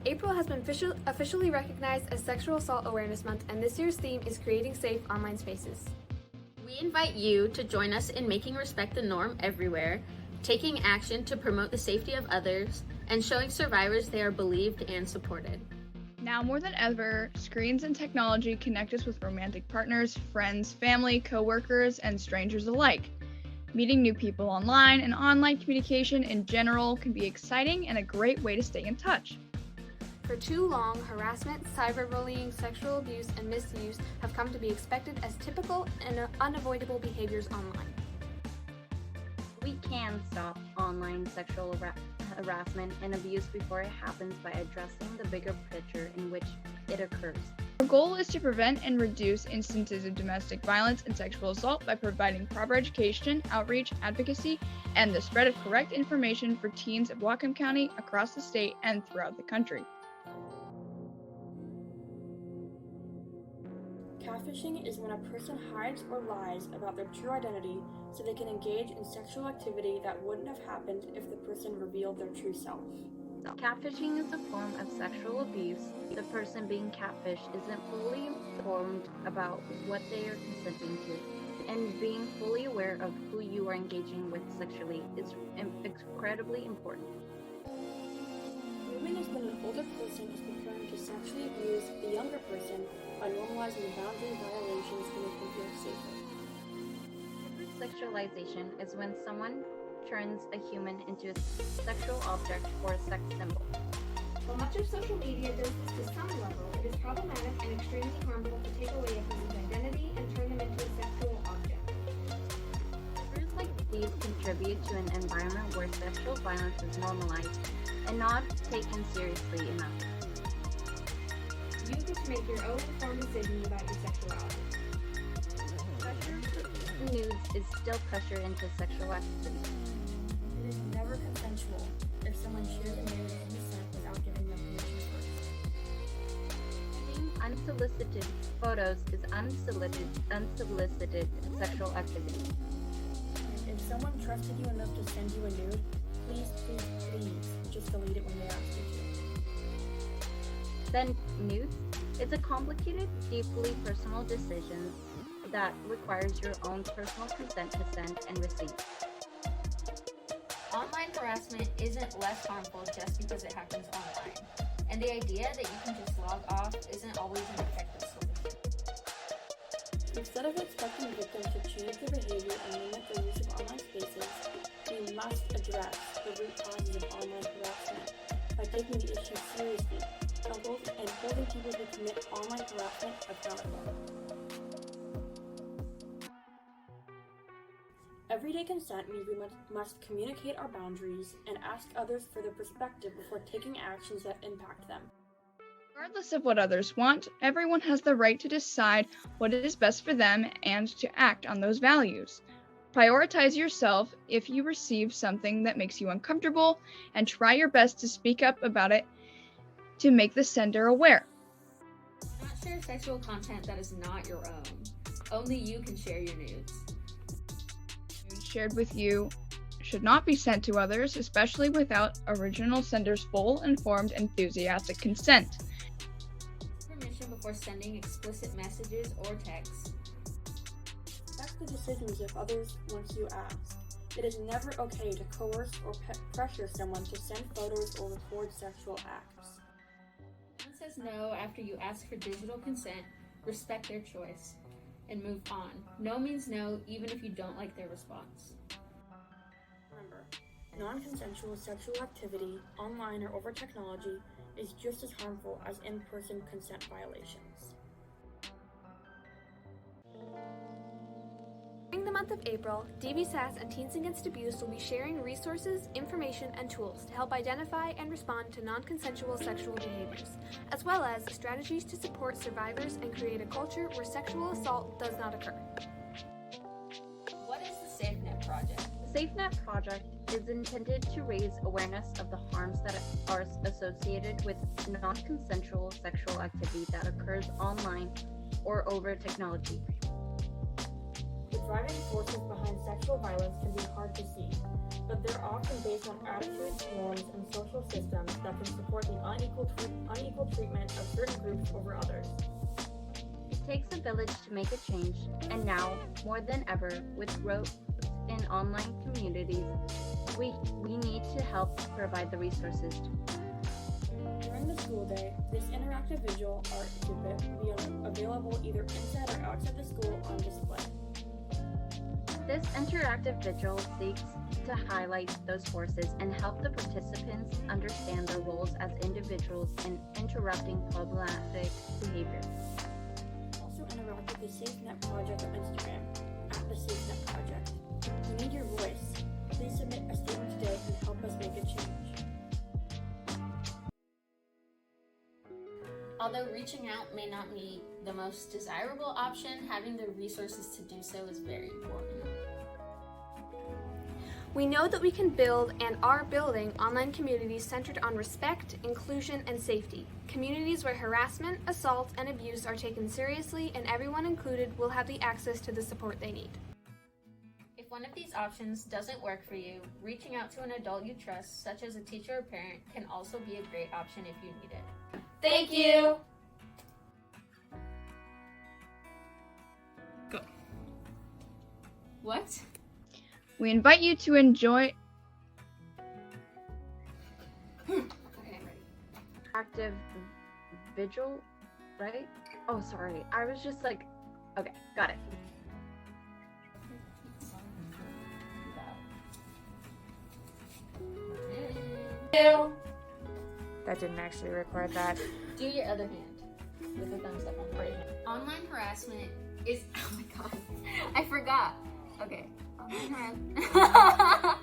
April has been officially recognized as Sexual Assault Awareness Month, and this year's theme is creating safe online spaces. We invite you to join us in making respect the norm everywhere, taking action to promote the safety of others, and showing survivors they are believed and supported. Now more than ever, screens and technology connect us with romantic partners, friends, family, co-workers, and strangers alike. Meeting new people online and online communication in general can be exciting and a great way to stay in touch. For too long, harassment, cyberbullying, sexual abuse, and misuse have come to be expected as typical and unavoidable behaviors online. We can stop online sexual harassment and abuse before it happens by addressing the bigger picture in which it occurs. Our goal is to prevent and reduce instances of domestic violence and sexual assault by providing proper education, outreach, advocacy, and the spread of correct information for teens of Whatcom County, across the state, and throughout the country. Catfishing is when a person hides or lies about their true identity so they can engage in sexual activity that wouldn't have happened if the person revealed their true self. Catfishing is a form of sexual abuse. The person being catfished isn't fully informed about what they are consenting to, and being fully aware of who you are engaging with sexually is incredibly important. Grooming is when an older person is preparing to sexually abuse a younger person by normalizing boundary violations to make them feel safer. Sexualization is when someone turns a human into a sexual object or a sex symbol. While much of social media does this to some level, it is problematic and extremely harmful to take away a person's identity and turn them into a sexual object. Behaviors like these contribute to an environment where sexual violence is normalized and not taken seriously enough. You get to make your own informed decisions about your sexuality. Pressure for nudes is still pressure into sexual activity. It is never consensual if someone shares a nude in consent without giving them permission first. Sending unsolicited photos is unsolicited sexual activity. And if someone trusted you enough to send you a nude, please just delete it when they ask you to. Then nudes is a complicated, deeply personal decision that requires your own personal consent to send and receive. Online harassment isn't less harmful just because it happens online, and the idea that you can just log off isn't always an effective solution. Instead of expecting victims to change their behavior and limit their use of online spaces, we must address the root causes of online harassment by taking the issue seriously and holding people who commit online harassment accountable. Everyday consent means we must communicate our boundaries and ask others for their perspective before taking actions that impact them. Regardless of what others want, everyone has the right to decide what is best for them and to act on those values. Prioritize yourself if you receive something that makes you uncomfortable, and try your best to speak up about it to make the sender aware. Do not share sexual content that is not your own. Only you can share your nudes. Nudes shared with you should not be sent to others, especially without original sender's full, informed, enthusiastic consent. Permission before sending explicit messages or texts. Respect the decisions of others once you ask. It is never okay to coerce or pressure someone to send photos or record sexual acts. If someone says no after you ask for digital consent, respect their choice and move on. No means no, even if you don't like their response. Remember, non-consensual sexual activity, online or over technology, is just as harmful as in-person consent violations. During the month of April, DBSAS and Teens Against Abuse will be sharing resources, information, and tools to help identify and respond to non-consensual sexual behaviors, as well as strategies to support survivors and create a culture where sexual assault does not occur. What is the SafeNet Project? The SafeNet Project is intended to raise awareness of the harms that are associated with non-consensual sexual activity that occurs online or over technology. The driving forces behind sexual violence can be hard to see, but they're often based on attitudes, norms, and social systems that can support the unequal treatment of certain groups over others. It takes a village to make a change, and now, more than ever, with growth in online communities, we need to help provide the resources. During the school day, this interactive visual art exhibit will be available either inside or outside the school on display. This interactive visual seeks to highlight those forces and help the participants understand their roles as individuals in interrupting problematic behavior. Also interact with the SafeNet Project on Instagram at the SafeNet Project. We need your voice. Please submit a statement today and help us make a change. Although reaching out may not be the most desirable option, having the resources to do so is very important. We know that we can build and are building online communities centered on respect, inclusion, and safety. Communities where harassment, assault, and abuse are taken seriously and everyone included will have the access to the support they need. If one of these options doesn't work for you, reaching out to an adult you trust, such as a teacher or parent, can also be a great option if you need it. Thank you! Go. What? We invite you to enjoy. Okay, I'm ready. Active vigil, right? Oh, sorry. I was just like, okay, got it. That didn't actually record that. Do your other hand with the thumbs up on the right hand. Online harassment is. Oh my god, I forgot. Okay. Online harassment.